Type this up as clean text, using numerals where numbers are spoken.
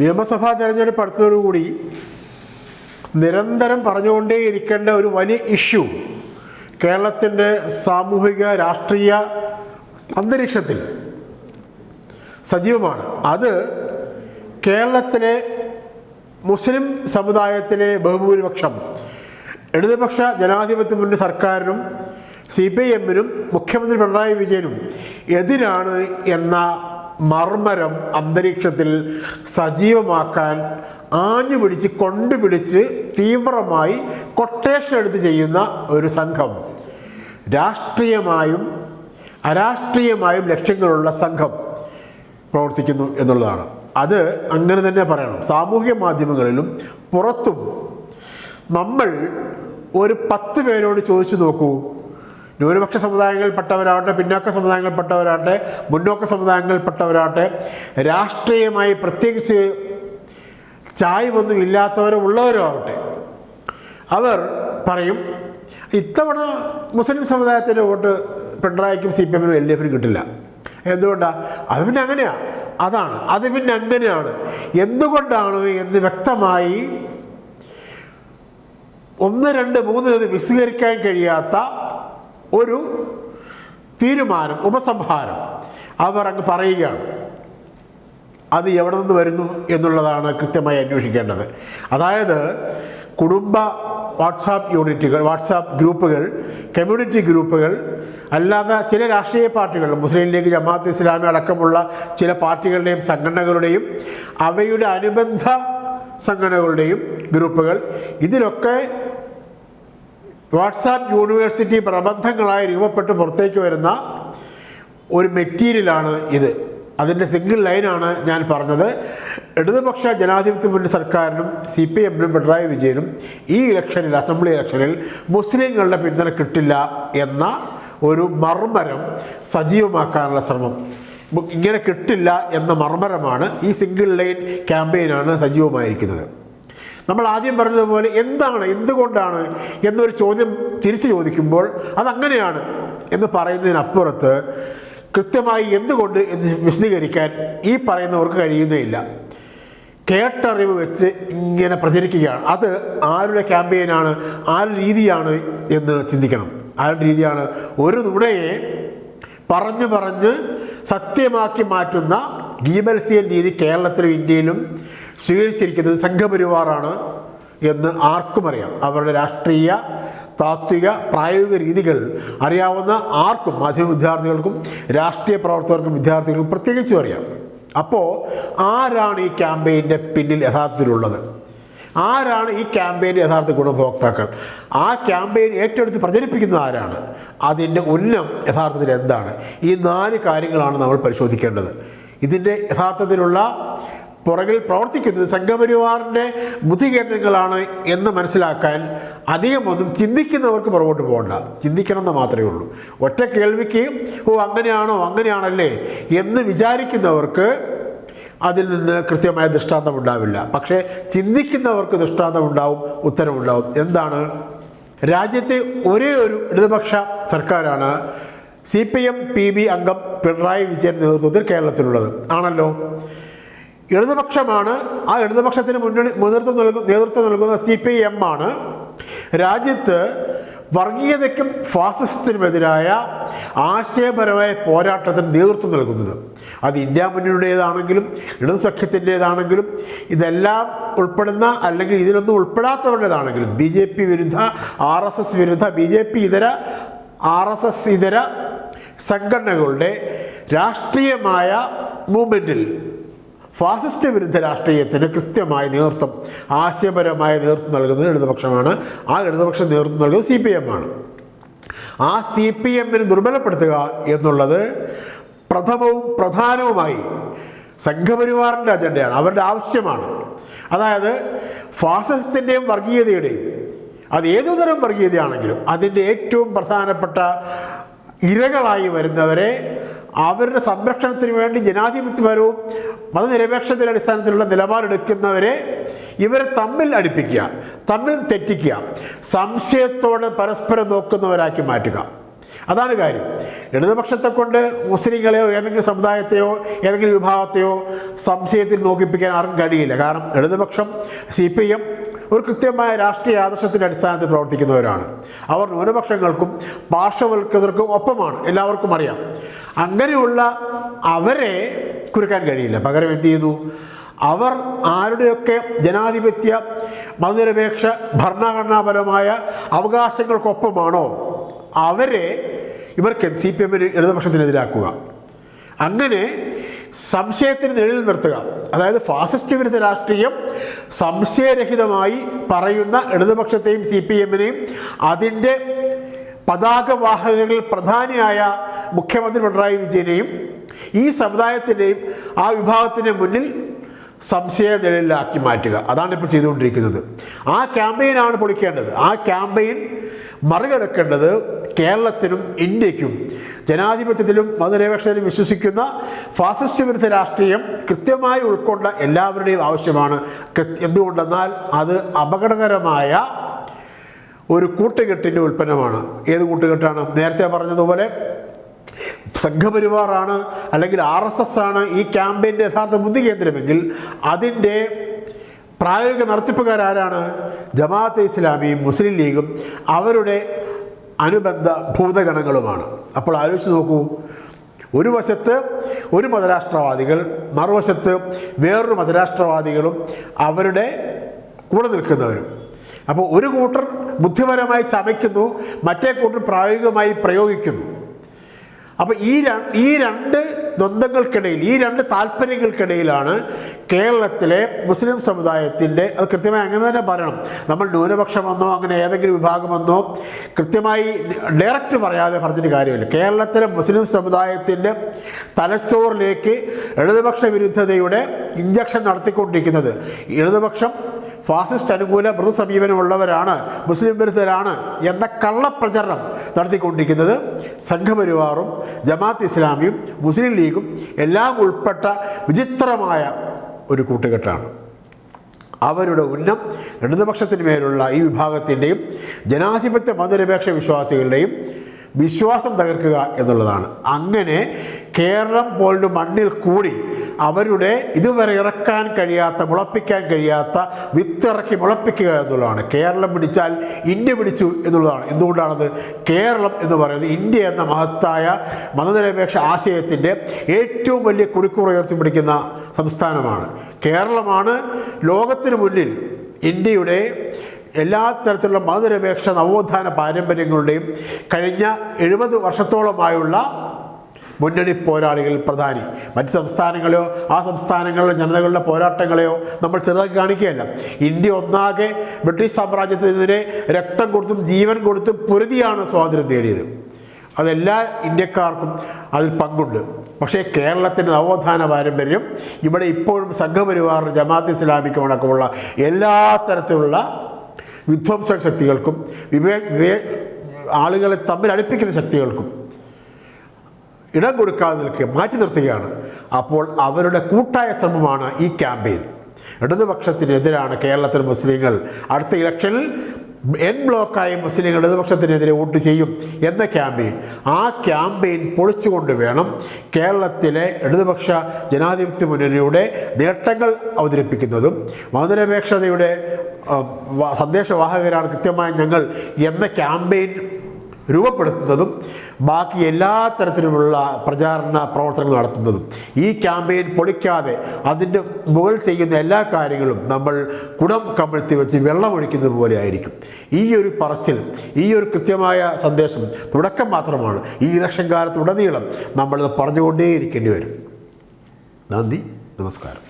നിയമസഭാ തെരഞ്ഞെടുപ്പ് അടുത്തതോടുകൂടി നിരന്തരം പറഞ്ഞുകൊണ്ടേയിരിക്കേണ്ട ഒരു വലിയ ഇഷ്യൂ കേരളത്തിൻ്റെ സാമൂഹിക രാഷ്ട്രീയ അന്തരീക്ഷത്തിൽ സജീവമാണ്. അത് കേരളത്തിലെ മുസ്ലിം സമുദായത്തിലെ ബഹുഭൂരിപക്ഷം ഇടതുപക്ഷ ജനാധിപത്യ മുന്നണി സർക്കാരിനും CPIM-നും മുഖ്യമന്ത്രി പിണറായി വിജയനും എതിരാണ് എന്ന മർമ്മരം അന്തരീക്ഷത്തിൽ സജീവമാക്കാൻ ആഞ്ഞുപിടിച്ച് കൊണ്ടുപിടിച്ച് തീവ്രമായി കൊട്ടേഷൻ എടുത്ത് ചെയ്യുന്ന ഒരു സംഘം, രാഷ്ട്രീയമായും അരാഷ്ട്രീയമായും ലക്ഷ്യങ്ങളുള്ള സംഘം പ്രവർത്തിക്കുന്നു എന്നുള്ളതാണ്. അത് അങ്ങനെ തന്നെ പറയണം. സാമൂഹ്യ മാധ്യമങ്ങളിലും പുറത്തും നമ്മൾ ഒരു 10 പേരോട് ചോദിച്ചു നോക്കൂ, ന്യൂനപക്ഷ സമുദായങ്ങളിൽപ്പെട്ടവരാകട്ടെ, പിന്നാക്ക സമുദായങ്ങളിൽപ്പെട്ടവരാകട്ടെ, മുന്നോക്ക സമുദായങ്ങളിൽപ്പെട്ടവരാകട്ടെ, രാഷ്ട്രീയമായി പ്രത്യേകിച്ച് ചായ്വൊന്നും ഇല്ലാത്തവരോ ഉള്ളവരോ ആവട്ടെ, അവർ പറയും ഇത്തവണ മുസ്ലിം സമുദായത്തിൻ്റെ വോട്ട് പിണറായിക്കും CPM-നും LDF-നും കിട്ടില്ല. എന്തുകൊണ്ടാണ്? അത് പിന്നെ അങ്ങനെയാണ്, അത് പിന്നെ അങ്ങനെയാണ്, എന്തുകൊണ്ടാണ് എന്ന് വ്യക്തമായി 1, 2, 3 വിശദീകരിക്കാൻ കഴിയാത്ത ഒരു തീരുമാനം, ഉപസംഹാരം അവർ അങ്ങ് പറയുകയാണ്. അത് എവിടെ നിന്ന് വരുന്നു എന്നുള്ളതാണ് കൃത്യമായി അന്വേഷിക്കേണ്ടത്. അതായത് കുടുംബ വാട്സാപ്പ് ഗ്രൂപ്പുകൾ, കമ്മ്യൂണിറ്റി ഗ്രൂപ്പുകൾ, അല്ലാതെ ചില രാഷ്ട്രീയ പാർട്ടികൾ, മുസ്ലിം ലീഗ്, ജമാഅത്ത് ഇസ്ലാമി അടക്കമുള്ള ചില പാർട്ടികളുടെയും സംഘടനകളുടെയും അവയുടെ അനുബന്ധ സംഘടനകളുടെയും ഗ്രൂപ്പുകൾ, ഇതിലൊക്കെ വാട്സാപ്പ് യൂണിവേഴ്സിറ്റി പ്രബന്ധങ്ങളായി രൂപപ്പെട്ട് പുറത്തേക്ക് വരുന്ന ഒരു മെറ്റീരിയലാണ് ഇത്. അതിൻ്റെ സിംഗിൾ ലൈനാണ് ഞാൻ പറഞ്ഞത്. ഇടതുപക്ഷ ജനാധിപത്യ മുന്നണി സർക്കാരിനും CPM-നും പിണറായി വിജയനും ഈ ഇലക്ഷനിൽ, അസംബ്ലി ഇലക്ഷനിൽ മുസ്ലിങ്ങളുടെ പിന്തുണ കിട്ടില്ല എന്ന ഒരു മർമ്മരം സജീവമാക്കാനുള്ള ശ്രമം. ഇങ്ങനെ കിട്ടില്ല എന്ന മർമ്മരമാണ് ഈ സിംഗിൾ ലൈൻ ക്യാമ്പയിനാണ് സജീവമായിരിക്കുന്നത്. നമ്മൾ ആദ്യം പറഞ്ഞതുപോലെ എന്തുകൊണ്ടാണ് എന്നൊരു ചോദ്യം തിരിച്ചു ചോദിക്കുമ്പോൾ അതങ്ങനെയാണ് എന്ന് പറയുന്നതിനപ്പുറത്ത് കൃത്യമായി എന്തുകൊണ്ട് എന്ന് വിശദീകരിക്കാൻ ഈ പറയുന്നവർക്ക് കഴിയുന്നേയില്ല. കേട്ടറിവ് വെച്ച് ഇങ്ങനെ പ്രചരിക്കുകയാണ്. അത് ആരുടെ ക്യാമ്പയിനാണ്, ആരുടെ രീതിയാണ് എന്ന് ചിന്തിക്കണം. ആരുടെ രീതിയാണ്? ഒരു നുണയെ പറഞ്ഞ് സത്യമാക്കി മാറ്റുന്ന ഗീബൽസിയൻ രീതി കേരളത്തിലും ഇന്ത്യയിലും സ്വീകരിച്ചിരിക്കുന്നത് സംഘപരിവാറാണ് എന്ന് ആർക്കും അറിയാം. അവരുടെ രാഷ്ട്രീയ, താത്വിക, പ്രായോഗിക രീതികൾ അറിയാവുന്ന ആർക്കും, മാധ്യമ വിദ്യാർത്ഥികൾക്കും രാഷ്ട്രീയ പ്രവർത്തകർക്കും വിദ്യാർത്ഥികൾക്കും പ്രത്യേകിച്ചും അറിയാം. അപ്പോൾ ആരാണ് ഈ ക്യാമ്പയിൻ്റെ പിന്നിൽ യഥാർത്ഥത്തിലുള്ളത്? ആരാണ് ഈ ക്യാമ്പയിൻ്റെ യഥാർത്ഥ ഗുണഭോക്താക്കൾ? ആ ക്യാമ്പയിൻ ഏറ്റെടുത്ത് പ്രചരിപ്പിക്കുന്നത് ആരാണ്? അതിൻ്റെ ഉന്നം യഥാർത്ഥത്തിൽ എന്താണ്? ഈ 4 കാര്യങ്ങളാണ് നമ്മൾ പരിശോധിക്കേണ്ടത്. ഇതിൻ്റെ യഥാർത്ഥത്തിലുള്ള പുറകിൽ പ്രവർത്തിക്കുന്നത് സംഘപരിവാറിൻ്റെ ബുദ്ധികേന്ദ്രങ്ങളാണ് എന്ന് മനസ്സിലാക്കാൻ അധികമൊന്നും ചിന്തിക്കുന്നവർക്ക് പുറകോട്ട് പോകണ്ട. ചിന്തിക്കണമെന്ന് മാത്രമേ ഉള്ളൂ. ഒറ്റ കേൾവിക്ക് അങ്ങനെയാണല്ലേ എന്ന് വിചാരിക്കുന്നവർക്ക് അതിൽ നിന്ന് കൃത്യമായ ദൃഷ്ടാന്തം ഉണ്ടാവില്ല. പക്ഷേ ചിന്തിക്കുന്നവർക്ക് ദൃഷ്ടാന്തമുണ്ടാവും, ഉത്തരവുണ്ടാവും. എന്താണ്? രാജ്യത്തെ ഒരേ ഒരു ഇടതുപക്ഷ സർക്കാരാണ് CPM-PB അംഗം പിണറായി വിജയൻ നേതൃത്വത്തിൽ കേരളത്തിലുള്ളത്. ആണല്ലോ. ഇടതുപക്ഷമാണ്. ആ ഇടതുപക്ഷത്തിന് നേതൃത്വം നൽകുന്ന CPIM ആണ് രാജ്യത്ത് വർഗീയതയ്ക്കും ഫാസിസത്തിനുമെതിരായ ആശയപരമായ പോരാട്ടത്തിന് നേതൃത്വം നൽകുന്നത്. അത് ഇന്ത്യ മുന്നണിയുടേതാണെങ്കിലും ഇടതു സഖ്യത്തിൻ്റേതാണെങ്കിലും ഇതെല്ലാം ഉൾപ്പെടുന്ന, അല്ലെങ്കിൽ ഇതിലൊന്നും ഉൾപ്പെടാത്തവരുടേതാണെങ്കിലും, BJP വിരുദ്ധ, RSS വിരുദ്ധ, BJP ഇതര, RSS ഇതര സംഘടനകളുടെ രാഷ്ട്രീയമായ മൂവ്മെൻറ്റിൽ, ഫാസിസ്റ്റ് വിരുദ്ധ രാഷ്ട്രീയത്തിന് കൃത്യമായ നേതൃത്വം, ആശയപരമായ നേതൃത്വം നൽകുന്നത് ഇടതുപക്ഷമാണ്. ആ ഇടതുപക്ഷം നേതൃത്വം നൽകുന്നത് CPM ആണ്. ആ CPM-നെ ദുർബലപ്പെടുത്തുക എന്നുള്ളത് പ്രധാനവുമായി സംഘപരിവാറിൻ്റെ അജണ്ടയാണ്, അവരുടെ ആവശ്യമാണ്. അതായത് ഫാസിസത്തിൻ്റെയും വർഗീയതയുടെയും, അത് ഏതുതരം വർഗീയതയാണെങ്കിലും അതിൻ്റെ ഏറ്റവും പ്രധാനപ്പെട്ട ഇരകളായി വരുന്നവരെ അവരുടെ സംരക്ഷണത്തിന് വേണ്ടി ജനാധിപത്യപരവും മതനിരപേക്ഷതയുടെ അടിസ്ഥാനത്തിലുള്ള നിലപാടെടുക്കുന്നവരെ ഇവരെ തമ്മിൽ അടുപ്പിക്കുക, തമ്മിൽ തെറ്റിക്കുക, സംശയത്തോടെ പരസ്പരം നോക്കുന്നവരാക്കി മാറ്റുക. അതാണ് കാര്യം. ഇടതുപക്ഷത്തെ കൊണ്ട് മുസ്ലിങ്ങളെയോ ഏതെങ്കിലും സമുദായത്തെയോ ഏതെങ്കിലും വിഭാഗത്തെയോ സംശയത്തിൽ നോക്കിപ്പിക്കാൻ ആർക്കും കഴിയില്ല. കാരണം ഇടതുപക്ഷം CPM ഒരു കൃത്യമായ രാഷ്ട്രീയ ആദർശത്തിൻ്റെ അടിസ്ഥാനത്തിൽ പ്രവർത്തിക്കുന്നവരാണ്. അവർ ന്യൂനപക്ഷങ്ങൾക്കും പാർശ്വവൽക്കൃതർക്കും ഒപ്പമാണ്, എല്ലാവർക്കും അറിയാം. അങ്ങനെയുള്ള അവരെ കുരുക്കാൻ കഴിയില്ല. പകരം എന്ത് ചെയ്യുന്നു? അവർ ആരുടെയൊക്കെ ജനാധിപത്യ മതനിരപേക്ഷ ഭരണഘടനാപരമായ അവകാശങ്ങൾക്കൊപ്പമാണോ അവരെ ഇവർക്ക് CPMന് ഇടതുപക്ഷത്തിനെതിരാക്കുക. അങ്ങനെ സംശയത്തിന് നിഴലിൽ നിർത്തുക. അതായത് ഫാസിസ്റ്റ് വിരുദ്ധ രാഷ്ട്രീയം സംശയരഹിതമായി പറയുന്ന ഇടതുപക്ഷത്തെയും CPMനെയും അതിൻ്റെ പതാകവാഹകരിൽ പ്രധാനിയായ മുഖ്യമന്ത്രി പിണറായി വിജയനെയും ഈ സമുദായത്തിൻ്റെയും ആ വിഭാഗത്തിൻ്റെ മുന്നിൽ സംശയ നിഴലിലാക്കി മാറ്റുക. അതാണ് ഇപ്പോൾ ചെയ്തുകൊണ്ടിരിക്കുന്നത്. ആ ക്യാമ്പയിനാണ് പൊളിക്കേണ്ടത്. ആ ക്യാമ്പയിൻ മറികടക്കേണ്ടത് കേരളത്തിനും ഇന്ത്യക്കും ജനാധിപത്യത്തിലും മതനിരപേക്ഷതയിലും വിശ്വസിക്കുന്ന ഫാസിസ്റ്റ് വിരുദ്ധ രാഷ്ട്രീയം കൃത്യമായി ഉൾക്കൊണ്ട എല്ലാവരുടെയും ആവശ്യമാണ്. എന്തുകൊണ്ടെന്നാൽ അത് അപകടകരമായ ഒരു കൂട്ടുകെട്ടിൻ്റെ ഉൽപ്പന്നമാണ്. ഏത് കൂട്ടുകെട്ടാണ്? നേരത്തെ പറഞ്ഞതുപോലെ സംഘപരിവാറാണ് അല്ലെങ്കിൽ RSS ആണ് ഈ ക്യാമ്പയിൻ്റെ യഥാർത്ഥ ബുദ്ധി കേന്ദ്രമെങ്കിൽ അതിൻ്റെ പ്രായോഗിക നടത്തിപ്പുകാരാരാണ്? ജമാഅത്തെ ഇസ്ലാമിയും മുസ്ലിം ലീഗും അവരുടെ അനുബന്ധ ഭൂതഗണങ്ങളുമാണ്. അപ്പോൾ ആലോചിച്ച് നോക്കൂ, ഒരു വശത്ത് ഒരു മതരാഷ്ട്രവാദികൾ, മറുവശത്ത് വേറൊരു മതരാഷ്ട്രവാദികളും അവരുടെ കൂടെ നിൽക്കുന്നവരും. അപ്പോൾ ഒരു കൂട്ടർ ബുദ്ധിപരമായി ചമയ്ക്കുന്നു, മറ്റേ കൂട്ടർ പ്രായോഗികമായി പ്രയോഗിക്കുന്നു. അപ്പോൾ ഈ രണ്ട് ദ്വന്ദ്ങ്ങൾക്കിടയിൽ, ഈ രണ്ട് താല്പര്യങ്ങൾക്കിടയിലാണ് കേരളത്തിലെ മുസ്ലിം സമുദായത്തിൻ്റെ, അത് കൃത്യമായി അങ്ങനെ തന്നെ പറയണം, നമ്മൾ ന്യൂനപക്ഷമെന്നോ അങ്ങനെ ഏതെങ്കിലും വിഭാഗമെന്നോ കൃത്യമായി ഡയറക്റ്റ് പറയാതെ പറഞ്ഞിട്ട് കാര്യമില്ല. കേരളത്തിലെ മുസ്ലിം സമുദായത്തിൻ്റെ തലച്ചോറിലേക്ക് ഇടതുപക്ഷ വിരുദ്ധതയുടെ ഇഞ്ചക്ഷൻ നടത്തിക്കൊണ്ടിരിക്കുന്നത് ഇടതുപക്ഷം ഫാസിസ്റ്റ് അനുകൂല മൃദു സമീപനമുള്ളവരാണ്, മുസ്ലിം വിരുദ്ധരാണ് എന്ന കള്ളപ്രചരണം നടത്തിക്കൊണ്ടിരിക്കുന്നത് സംഘപരിവാറും ജമാഅത്ത് ഇസ്ലാമിയും മുസ്ലിം ലീഗും എല്ലാം ഉൾപ്പെട്ട വിചിത്രമായ ഒരു കൂട്ടുകെട്ടാണ്. അവരുടെ ഉന്നം ഇടതുപക്ഷത്തിന് മേലുള്ള ഈ വിഭാഗത്തിൻ്റെയും ജനാധിപത്യ മതനിരപേക്ഷ വിശ്വാസികളുടെയും വിശ്വാസം തകർക്കുക എന്നുള്ളതാണ്. അങ്ങനെ കേരളം പോലുള്ള മണ്ണിൽ കൂടി അവരുടെ ഇതുവരെ ഇറക്കാൻ കഴിയാത്ത, മുളപ്പിക്കാൻ കഴിയാത്ത വിത്തിറക്കി മുളപ്പിക്കുക എന്നുള്ളതാണ്. കേരളം പിടിച്ചാൽ ഇന്ത്യ പിടിച്ചു എന്നുള്ളതാണ്. എന്തുകൊണ്ടാണത്? കേരളം എന്ന് പറയുന്നത് ഇന്ത്യ എന്ന മഹത്തായ മതനിരപേക്ഷ ആശയത്തിൻ്റെ ഏറ്റവും വലിയ കുടിക്കൂറ ഉയർത്തിപ്പിടിക്കുന്ന സംസ്ഥാനമാണ്. കേരളമാണ് ലോകത്തിന് മുന്നിൽ ഇന്ത്യയുടെ എല്ലാ തരത്തിലുള്ള മതനിരപേക്ഷ നവോത്ഥാന പാരമ്പര്യങ്ങളുടെയും കഴിഞ്ഞ 70 വർഷത്തോളമായുള്ള മുന്നണി പോരാളികൾ പ്രധാനി. മറ്റ് സംസ്ഥാനങ്ങളെയോ ആ സംസ്ഥാനങ്ങളിലെ ജനതകളുടെ പോരാട്ടങ്ങളെയോ നമ്മൾ ചെറുതാക്കി കാണിക്കുകയല്ല. ഇന്ത്യ ഒന്നാകെ ബ്രിട്ടീഷ് സാമ്രാജ്യത്തിനെതിരെ രക്തം കൊടുത്തും ജീവൻ കൊടുത്തും പൊരുതിയാണ് സ്വാതന്ത്ര്യം നേടിയത്. അതെല്ലാ ഇന്ത്യക്കാർക്കും അതിൽ പങ്കുണ്ട്. പക്ഷേ കേരളത്തിൻ്റെ നവോത്ഥാന പാരമ്പര്യം ഇവിടെ ഇപ്പോഴും സംഘപരിവാറിന്, ജമാഅത്ത് ഇസ്ലാമിക്കും അടക്കമുള്ള എല്ലാ തരത്തിലുള്ള വിധ്വംസക ശക്തികൾക്കും ആളുകളെ തമ്മിൽ അടുപ്പിക്കുന്ന ശക്തികൾക്കും ഇടം കൊടുക്കാതെ നിൽക്കുക, മാറ്റി നിർത്തുകയാണ്. അപ്പോൾ അവരുടെ കൂട്ടായ ശ്രമമാണ് ഈ ക്യാമ്പയിൻ. ഇടതുപക്ഷത്തിനെതിരാണ് കേരളത്തിൽ മുസ്ലിങ്ങൾ. അടുത്ത ഇലക്ഷനിൽ എൻ ബ്ലോക്കായി മുസ്ലിങ്ങൾ ഇടതുപക്ഷത്തിനെതിരെ വോട്ട് ചെയ്യും എന്ന ക്യാമ്പയിൻ, ആ ക്യാമ്പയിൻ പൊളിച്ചുകൊണ്ട് വേണം കേരളത്തിലെ ഇടതുപക്ഷ ജനാധിപത്യ മുന്നണിയുടെ നേട്ടങ്ങൾ അവതരിപ്പിക്കുന്നതും മതനിരപേക്ഷതയുടെ സന്ദേശവാഹകരാണ് കൃത്യമായി ഞങ്ങൾ എന്ന ക്യാമ്പയിൻ രൂപപ്പെടുത്തുന്നതും ബാക്കി എല്ലാ തരത്തിലുമുള്ള പ്രചാരണ പ്രവർത്തനങ്ങൾ നടത്തുന്നതും. ഈ ക്യാമ്പയിൻ പൊളിക്കാതെ അതിൻ്റെ മുകൾ ചെയ്യുന്ന എല്ലാ കാര്യങ്ങളും നമ്മൾ കുടം കമിഴ്ത്തി വെച്ച് വെള്ളമൊഴിക്കുന്നത് പോലെ ആയിരിക്കും. ഈ ഒരു പറച്ചിൽ, ഈ ഒരു കൃത്യമായ സന്ദേശം തുടക്കം മാത്രമാണ്. ഈ ഇലക്ഷൻ കാലത്തുടനീളം നമ്മളത് പറഞ്ഞുകൊണ്ടേയിരിക്കേണ്ടി വരും. നന്ദി, നമസ്കാരം.